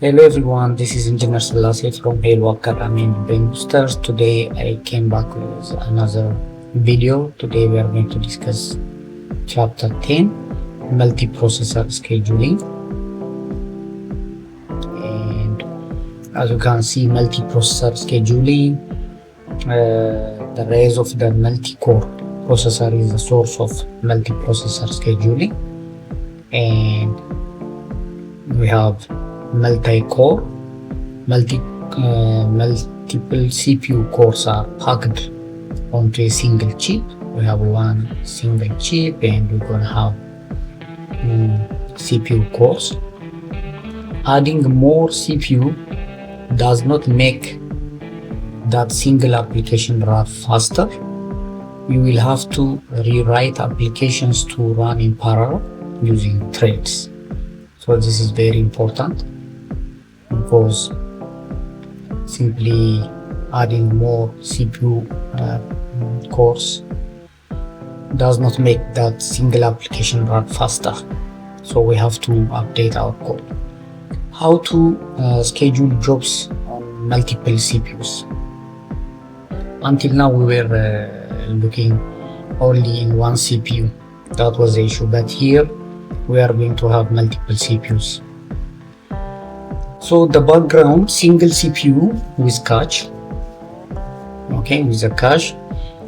Hello everyone, this is Engineer Selassie from Halo Academy in Brain Boosters. Today I came back with another video. Today we are going to discuss Chapter 10, Multiprocessor Scheduling. And as you can see, multiprocessor scheduling, the rise of the multi-core processor is the source of multiprocessor scheduling. And we have multi-core, multiple CPU cores are packed onto a single chip. We have one single chip and we're gonna have CPU cores. Adding more CPU does not make that single application run faster. You will have to rewrite applications to run in parallel using threads. So this is very important, because simply adding more CPU cores does not make that single application run faster. So we have to update our code. How to schedule jobs on multiple CPUs. Until now we were looking only in one CPU. That was the issue, but here we are going to have multiple CPUs. So the background, single CPU with cache, with a cache.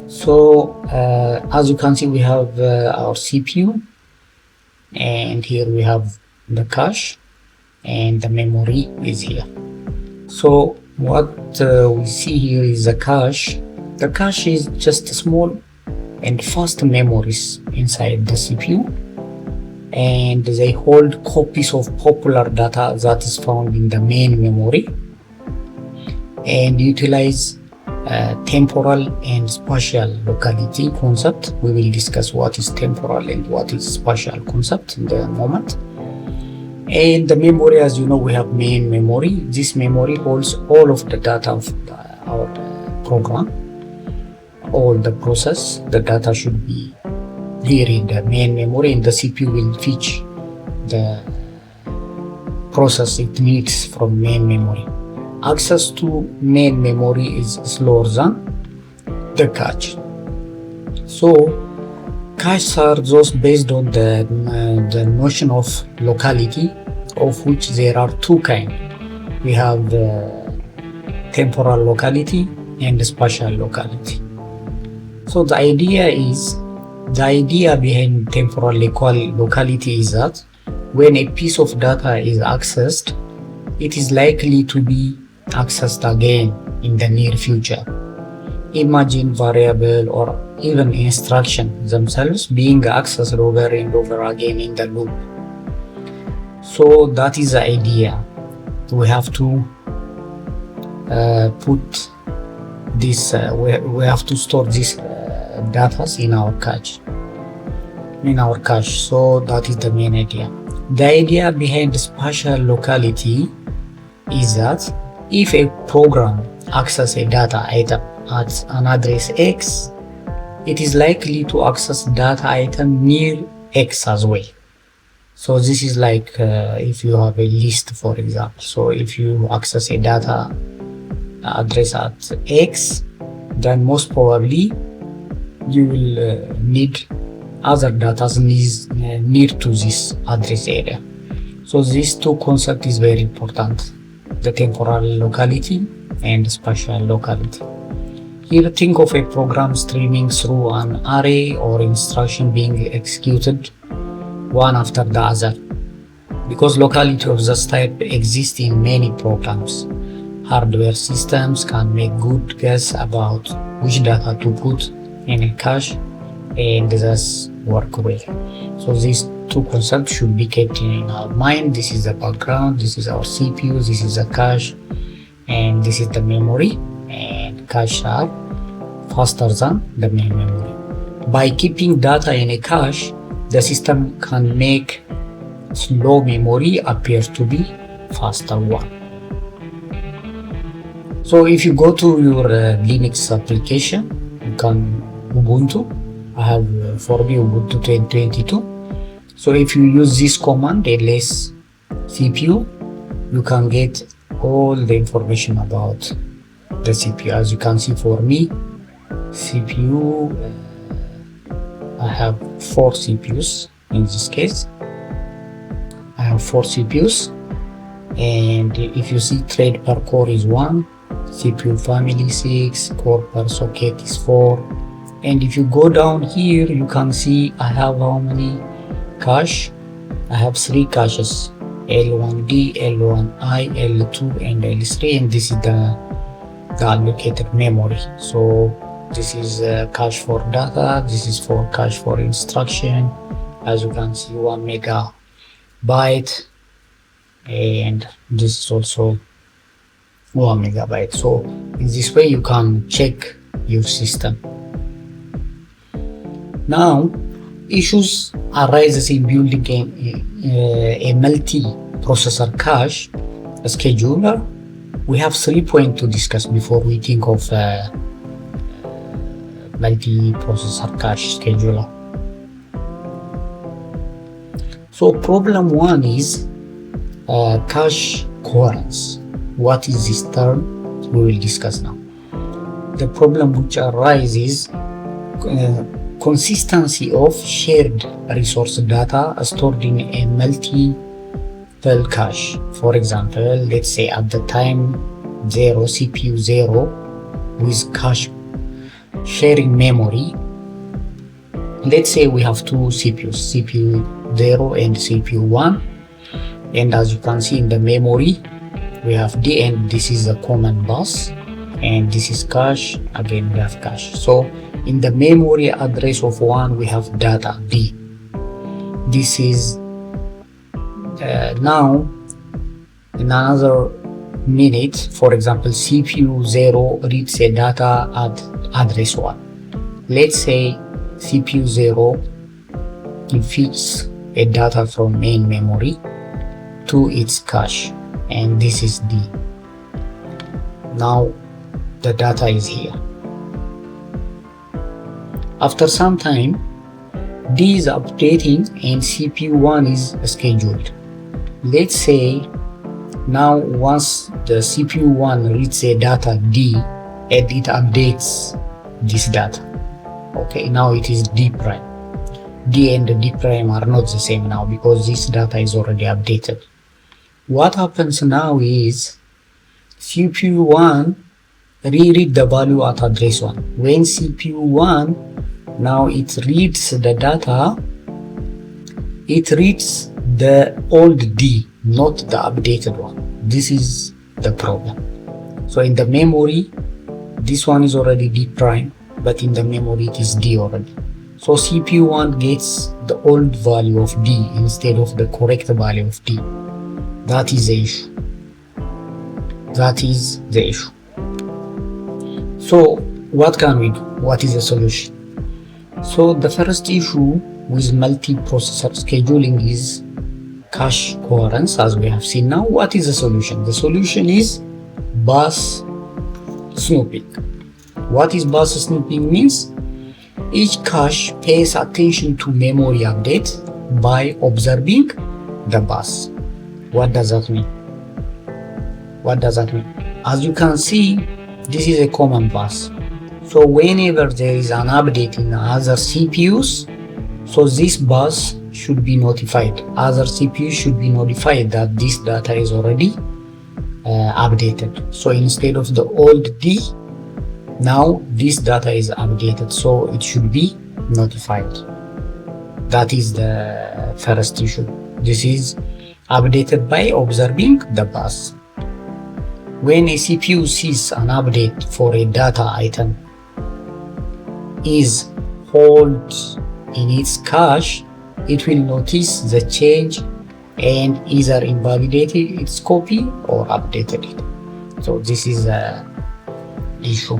So as you can see, we have our CPU, and here we have the cache, and the memory is here. So what we see here is the cache. The cache is just small and fast memories inside the CPU, and they hold copies of popular data that is found in the main memory, and utilize temporal and spatial locality concept. We will discuss what is temporal and what is spatial concept in the moment. And the memory, as you know, we have main memory. This memory holds all of the data of our program, all the process. The data should be here in the main memory, and the CPU will fetch the process it needs from main memory. Access to main memory is slower than the cache. So caches are those based on the notion of locality, of which there are two kinds. We have the temporal locality and the spatial locality. So the idea behind temporal locality is that when a piece of data is accessed, it is likely to be accessed again in the near future. Imagine variable or even instruction themselves being accessed over and over again in the loop. So that is the idea. We have to put this, we have to store this data in our cache. So that is the main idea. The idea behind spatial locality is that if a program accesses a data item at an address X, it is likely to access data item near X as well. So this is like if you have a list, for example. So if you access a data address at X, then most probably you will need other data near to this address area. So these two concepts is very important, the temporal locality and spatial locality. Here think of a program streaming through an array or instruction being executed one after the other. Because locality of this type exists in many programs, hardware systems can make good guess about which data to put in a cache, and thus work well. So these two concepts should be kept in our mind. This is the background, this is our CPU, this is the cache, and this is the memory, and cache are faster than the main memory. By keeping data in a cache, the system can make slow memory appear to be faster one. So if you go to your Linux application, you can Ubuntu. I have for me Ubuntu 2022. So if you use this command, ls cpu you can get all the information about the CPU. As you can see, for me, CPU, I have 4 CPUs in this case. I have 4 CPUs, and if you see, thread per core is 1, CPU family 6, core per socket is 4. And if you go down here, you can see I have how many cache. I have 3 caches, L1D, L1I, L2 and L3, and this is the allocated memory. So this is cache for data, this is for cache for instruction. As you can see, 1 megabyte, and this is also 1 megabyte. So in this way you can check your system. Now, issues arises in building a multi-processor cache scheduler. We have 3 points to discuss before we think of multi-processor cache scheduler. So problem 1 is cache coherence. What is this term? We will discuss now. The problem which arises consistency of shared resource data stored in a multi-file cache. For example, let's say at the time 0, CPU 0 with cache sharing memory. Let's say we have 2 CPUs, CPU 0 and CPU 1, and as you can see in the memory we have D, and this is a common bus, and this is cache, again we have cache. So in the memory address of 1 we have data D. This is now in another minute, for example, CPU 0 reads a data at address 1. Let's say CPU 0 feeds a data from main memory to its cache, and this is D. Now the data is here. After some time, D is updating and CPU 1 is scheduled. Let's say now once the CPU 1 reads a data D and it updates this data. Okay, now it is D prime. D and D prime are not the same now because this data is already updated. What happens now is CPU 1 reread the value at address 1. When CPU 1 now it reads the data, it reads the old D, not the updated one. This is the problem. So in the memory, this one is already D prime, but in the memory it is D already. So CPU 1 gets the old value of D instead of the correct value of D. That is the issue. That is the issue. So what can we do? What is the solution? So the first issue with multiprocessor scheduling is cache coherence, as we have seen now. What is the solution? The solution is bus snooping. What is bus snooping means? Each cache pays attention to memory update by observing the bus. What does that mean? What does that mean? As you can see, this is a common bus. So whenever there is an update in other CPUs, so this bus should be notified. Other CPUs should be notified that this data is already updated. So instead of the old D, now this data is updated, so it should be notified. That is the first issue. This is updated by observing the bus. When a CPU sees an update for a data item is held in its cache, it will notice the change and either invalidated its copy or updated it. So this is the issue.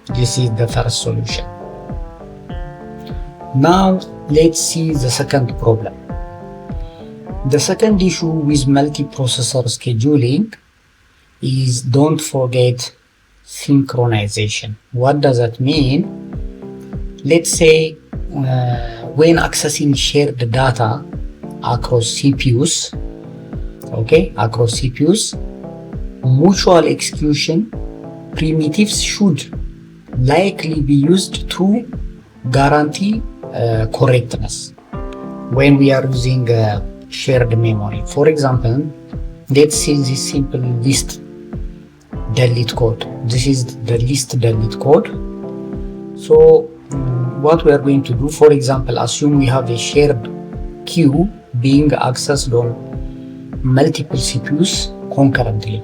This is the first solution. Now let's see the second problem. The second issue with multiprocessor scheduling is, don't forget, synchronization. What does that mean? Let's say when accessing shared data across CPUs, okay, across CPUs. Mutual execution primitives should likely be used to guarantee correctness when we are using shared memory. For example, let's say this simple list delete code. This is the list delete code. So what we are going to do, for example, assume we have a shared queue being accessed on multiple CPUs concurrently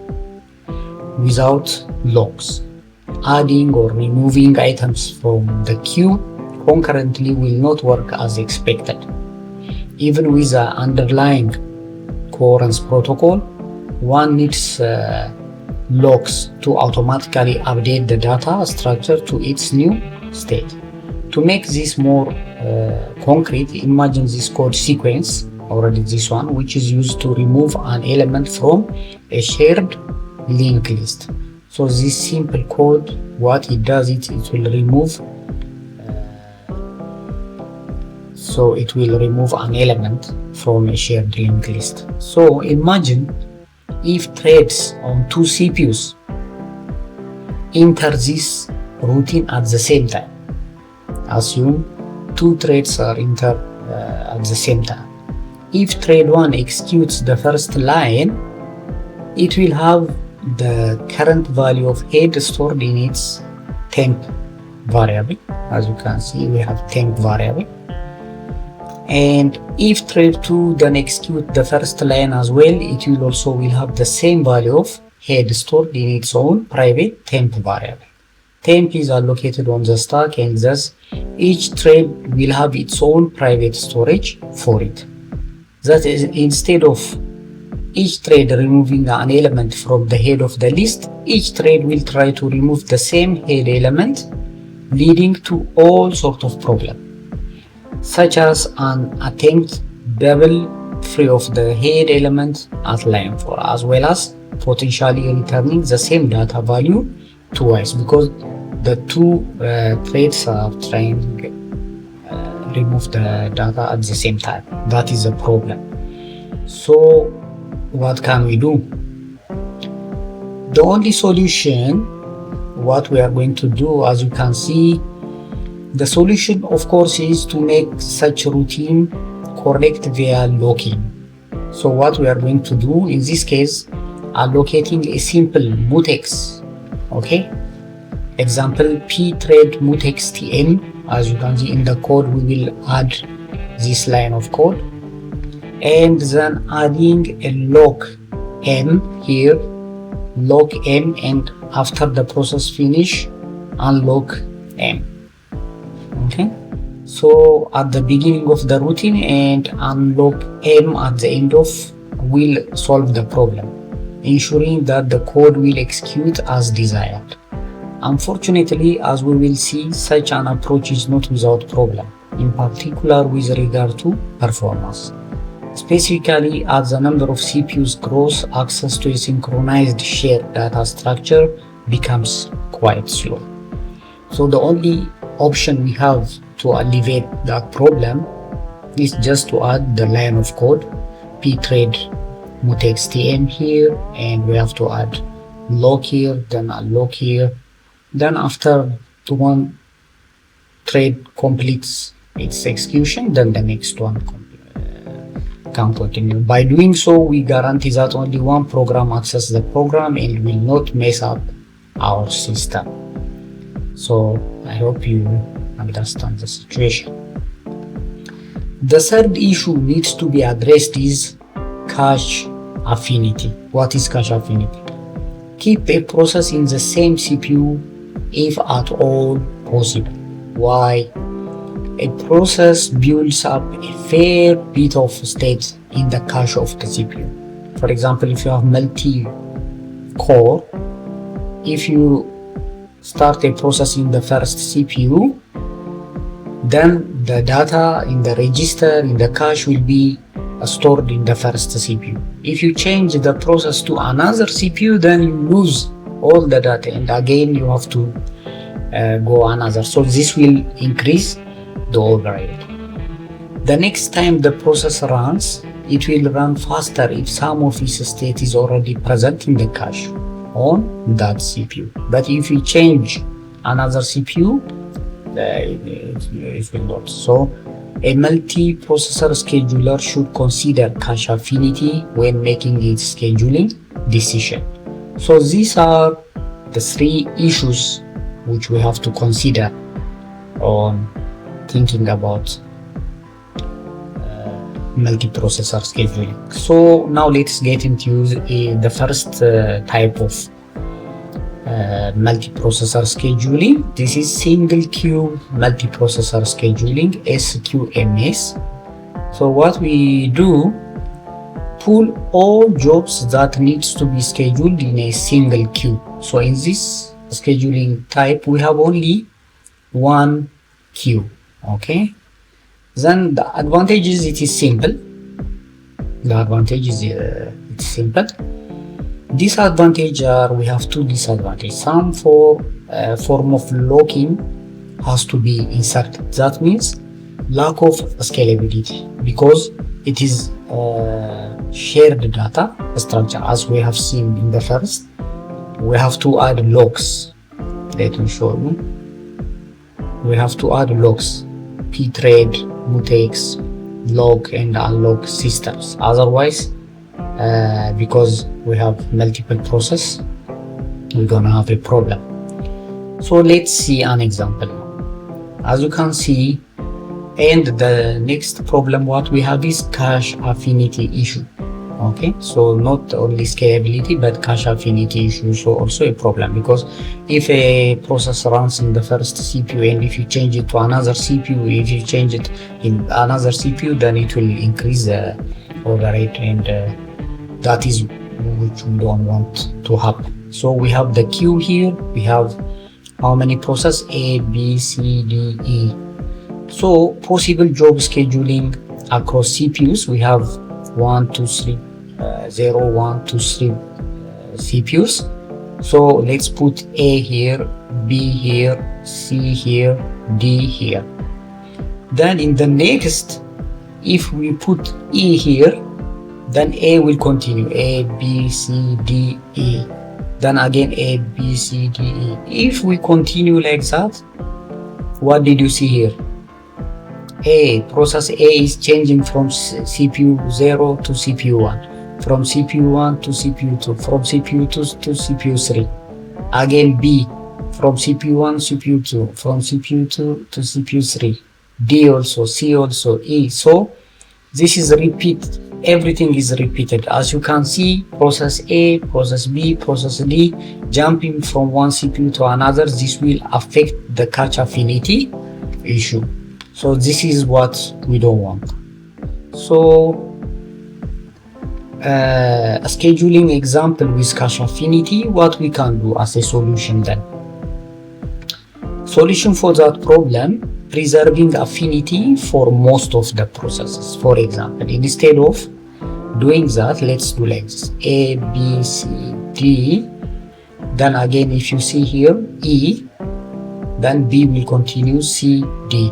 without locks. Adding or removing items from the queue concurrently will not work as expected. Even with the underlying coherence protocol, one needs locks to automatically update the data structure to its new state. To make this more concrete, imagine this code sequence, already this one, which is used to remove an element from a shared linked list. So this simple code, what it does, it will remove an element from a shared linked list. So imagine if threads on two CPUs enter this routine at the same time. Assume two threads are entered at the same time. If thread 1 executes the first line, it will have the current value of head stored in its temp variable. As you can see, we have temp variable. And if thread 2 then execute the first line as well, it will also have the same value of head stored in its own private temp variable. Temp is allocated on the stack, and thus each thread will have its own private storage for it. That is, instead of each thread removing an element from the head of the list, each thread will try to remove the same head element, leading to all sorts of problems, such as an attempt double free of the head element at line 4, as well as potentially returning the same data value twice, because the two threads are trying to remove the data at the same time. That is a problem. So what can we do? The only solution, what we are going to do, as you can see, the solution of course is to make such routine correct via locking. So what we are going to do in this case, allocating a simple mutex, okay? Example pthread mutex tn. As you can see in the code, we will add this line of code, and then adding a lock m here, lock m, and after the process finish, unlock m. Okay, so at the beginning of the routine and unlock m at the end of will solve the problem, ensuring that the code will execute as desired. Unfortunately, as we will see, such an approach is not without problem, in particular with regard to performance. Specifically, as the number of CPUs grows, access to a synchronized shared data structure becomes quite slow. So the only option we have to alleviate that problem is just to add the line of code pthread mutex tn here, and we have to add lock here, then unlock here. Then after the one thread completes its execution, then the next one can continue. By doing so, we guarantee that only one program accesses the program and will not mess up our system. So I hope you understand the situation. The third issue needs to be addressed is cache affinity. What is cache affinity? Keep a process in the same CPU if at all possible. Why? A process builds up a fair bit of state in the cache of the CPU. For example, if you have multi-core, if you start a process in the first CPU, then the data in the register in the cache will be stored in the first CPU. If you change the process to another CPU, then you lose all the data, and again you have to go another. So this will increase the overhead. The next time the process runs, it will run faster if some of its state is already present in the cache on that CPU. But if you change another CPU, it will not. So a multiprocessor scheduler should consider cache affinity when making its scheduling decision. So these are the three issues which we have to consider on thinking about multiprocessor scheduling. So now let's get into the first type of multiprocessor scheduling. This is single queue multiprocessor scheduling, SQMS. So what we do, pull all jobs that needs to be scheduled in a single queue. So in this scheduling type we have only one queue. Okay, then the advantage is it is simple. The advantage is it's simple. Disadvantage are, we have two disadvantages. Some form of locking has to be inserted. That means lack of scalability, because it is shared data structure. As we have seen in the first, we have to add locks. Let me show you. We have to add locks, pthread, mutex, lock and unlock systems. Otherwise, because we have multiple process, we're gonna have a problem. So let's see an example. As you can see, and the next problem what we have is cache affinity issue. Okay, so not only scalability but cache affinity issue is also a problem, because if a process runs in the first CPU and if you change it to another CPU, if you change it in another CPU, then it will increase the overrate, and that is which we don't want to happen. So we have the queue here. We have how many process? A, B, C, D, E. So possible job scheduling across CPUs, we have 1, 2, 3, 0, 1, 2, 3 CPUs. So let's put A here, B here, C here, D here. Then in the next, if we put E here, then A will continue, A, B, C, D, E. Then again A, B, C, D, E. If we continue like that, what did you see here? Process A is changing from CPU 0 to CPU 1, from CPU 1 to CPU 2, from CPU 2 to CPU 3. Again B, from CPU 1 to CPU 2, from CPU 2 to CPU 3. D also, C also, E. So this is repeat. Everything is repeated. As you can see, process A, process B, process D, jumping from one CPU to another. This will affect the cache affinity issue. So this is what we don't want. So a scheduling example with cache affinity, what we can do as a solution then. Solution for that problem, preserving affinity for most of the processes. For example, instead of doing that, let's do like this: A, B, C, D. Then again, if you see here, E, then B will continue, C, D.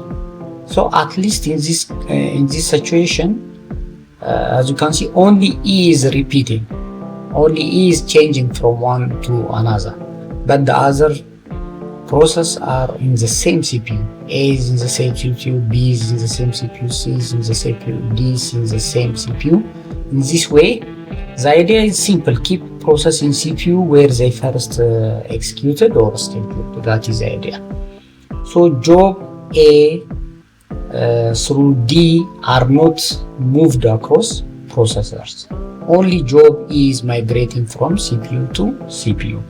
So at least in this situation, as you can see, only E is repeating, only E is changing from one to another, but the other processes are in the same CPU. A is in the same CPU, B is in the same CPU, C is in the same CPU, D is in the same CPU. In this way, the idea is simple: keep process in CPU where they first executed or scheduled. That is the idea. So job A through D are not moved across processors. Only job E is migrating from CPU to CPU.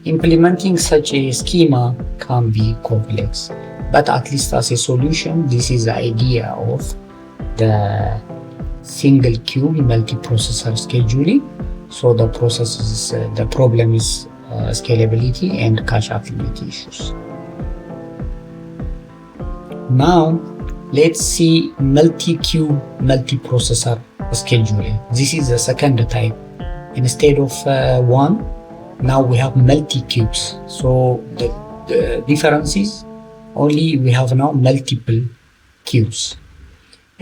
Implementing such a schema can be complex, but at least as a solution, this is the idea of the single queue multiprocessor scheduling. So the problem is scalability and cache affinity issues. Now let's see multi-queue multiprocessor scheduling. This is the second type. Instead of one, now we have multi-queues. So the difference is only we have now multiple queues.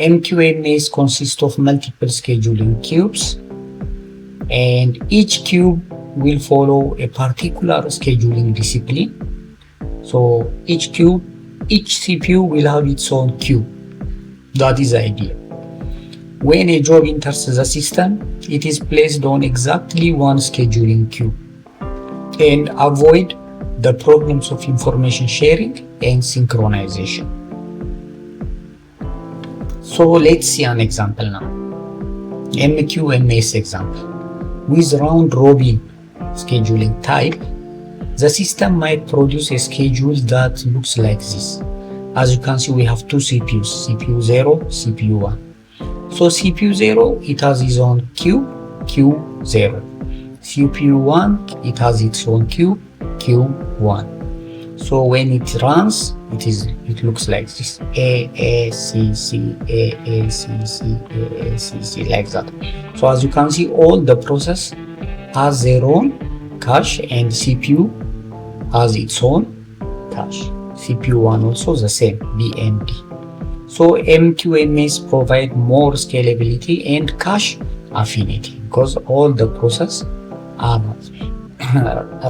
MQNS consists of multiple scheduling cubes, and each cube will follow a particular scheduling discipline. So each CPU will have its own queue. That is the idea. When a job enters the system, it is placed on exactly one scheduling queue and avoid the problems of information sharing and synchronization. So let's see an example now. MQNS example. With round robin scheduling type, the system might produce a schedule that looks like this. As you can see, we have two CPUs, CPU 0, CPU 1. So CPU 0, it has its own queue, Q0. CPU 1, it has its own queue, Q1. So when it runs, it looks like this: A, C, C, A, C, C, A, C, C, like that. So as you can see, all the process has their own cache, and CPU has its own cache. CPU1 also the same, BND. So MQNS provide more scalability and cache affinity because all the process are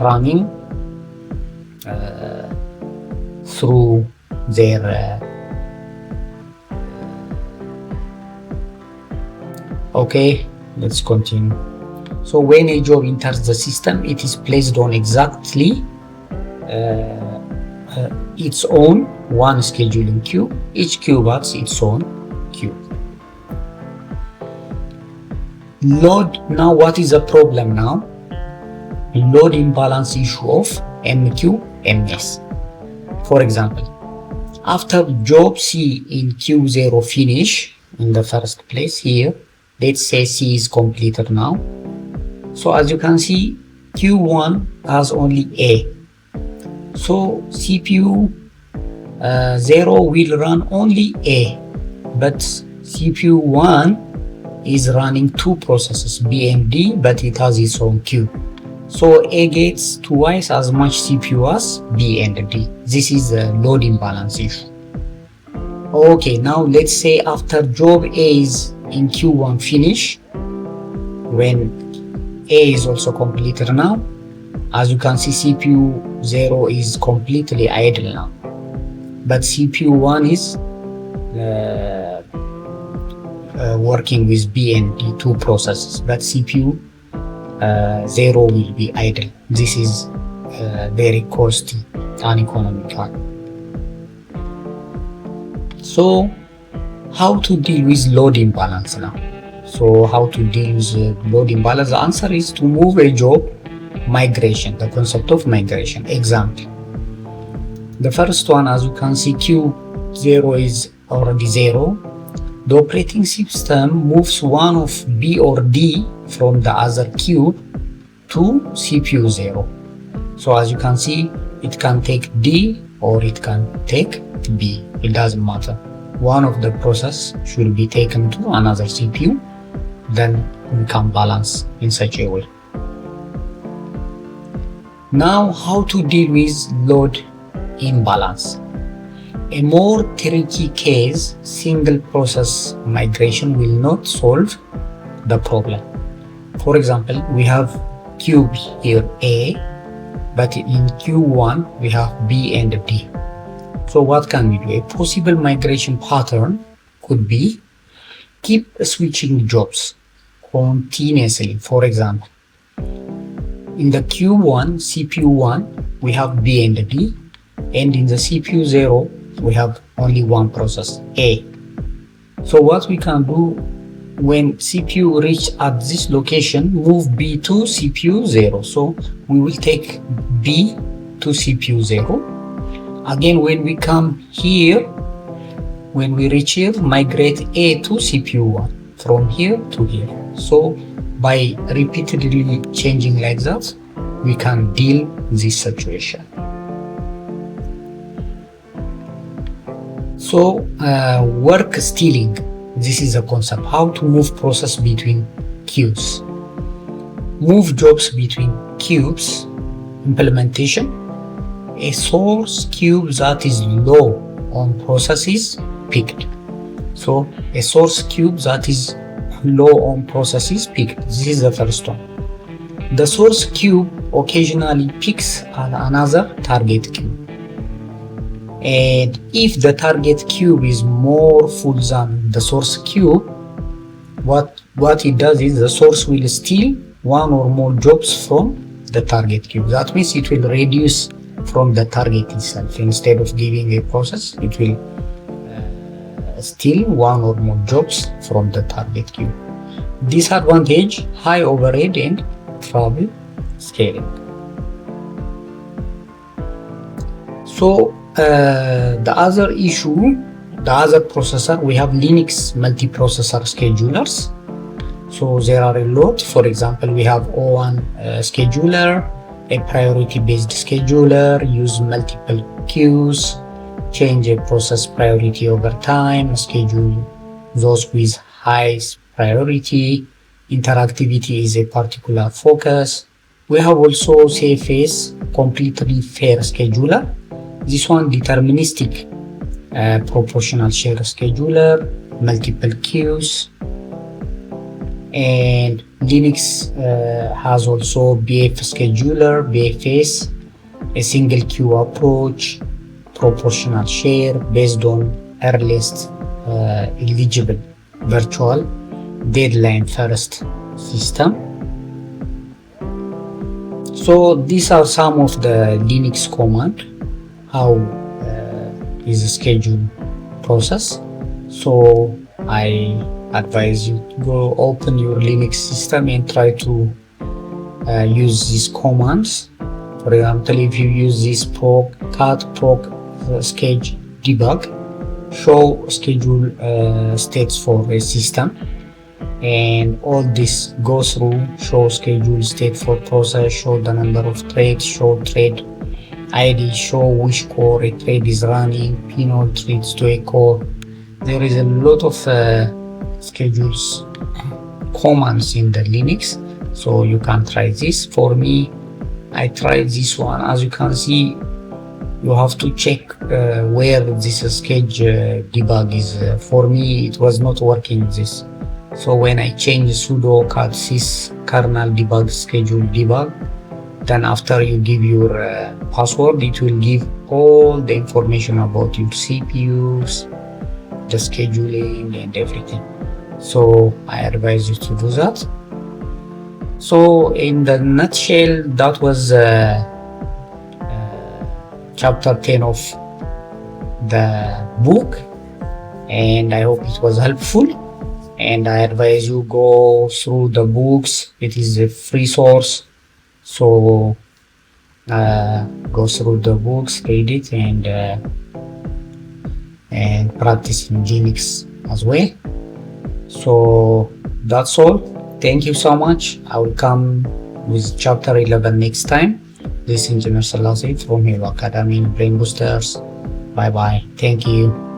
running through their okay, let's continue. So when a job enters the system, it is placed on exactly its own one scheduling queue. Each queue has its own queue. Load. Now what is the problem now? Load imbalance issue of MQNS. For example, after job C in Q0 finish in the first place here, let's say C is completed now. So as you can see, Q1 has only A. So CPU 0 will run only A, but CPU 1 is running two processes, B and D, but it has its own queue. So A gets twice as much CPU as B and D. This is the load imbalance issue. Okay, now let's say after job A is in Q1 finish, when A is also completed now, as you can see, CPU 0 is completely idle now, but CPU 1 is working with B and D, two processes, but CPU 0 will be idle. This is very costly, uneconomical. So how to deal with load imbalance now? So how to deal with load imbalance? The answer is to move a job migration, the concept of migration. Example. The first one, as you can see, Q0 is already 0. The operating system moves one of B or D from the other queue to CPU 0. So as you can see, it can take D or it can take B. It doesn't matter. One of the process should be taken to another CPU, then we can balance in such a way. Now, how to deal with load imbalance? A more tricky case, single process migration will not solve the problem. For example, we have cube here A, but in Q1 we have B and D. So what can we do? A possible migration pattern could be keep switching jobs continuously. For example, in the Q1 CPU1 we have B and D, and in the CPU 0 we have only one process, A. So what we can do, when CPU reach at this location, move B to CPU 0. So we will take B to CPU 0. Again, when we come here, when we reach here, migrate A to CPU 1 from here to here. So by repeatedly changing like that, we can deal this situation. So work stealing, this is a concept, how to move process between queues. Move jobs between queues. Implementation, a source queue that is low on processes picked. So a source cube that is low on processes picked. This is the first one. The source cube occasionally picks another target cube. And if the target cube is more full than the source cube, what it does is the source will steal one or more jobs from the target cube. That means it will reduce from the target itself. Instead of giving a process, it will steal one or more jobs from the target queue. Disadvantage: high overhead and trouble scaling. So the other issue, the other processor, we have Linux multiprocessor schedulers. So there are a lot. For example, we have O1 scheduler, a priority-based scheduler, use multiple queues, change a process priority over time, schedule those with highest priority. Interactivity is a particular focus. We have also CFS, completely fair scheduler. This one deterministic proportional share scheduler, multiple queues. And Linux has also BF scheduler, BFS, a single queue approach, proportional share based on earliest eligible virtual deadline first system. So these are some of the Linux command, how is the schedule process. So I advise you to go open your Linux system and try to use these commands. For example, if you use this proc schedule debug, show schedule states for a system, and all this goes through show schedule state for process, show the number of threads, show thread ID, show which core a thread is running, pin all threads to a core. There is a lot of schedules commands in the Linux, so you can try this. For me, I tried this one. As you can see, you have to check where this schedule debug is. For me, it was not working this. So when I change sudo cat sys kernel debug schedule debug, then after you give your password, it will give all the information about your CPUs, the scheduling and everything. So I advise you to do that. So in the nutshell, that was chapter 10 of the book, and I hope it was helpful, and I advise you go through the books. It is a free source, so go through the books, read it, and practice in Linux as well. So that's all. Thank you so much. I will come with chapter 11 next time. This is Engineer Selassie from Hero Academy Brain Boosters. Bye bye. Thank you.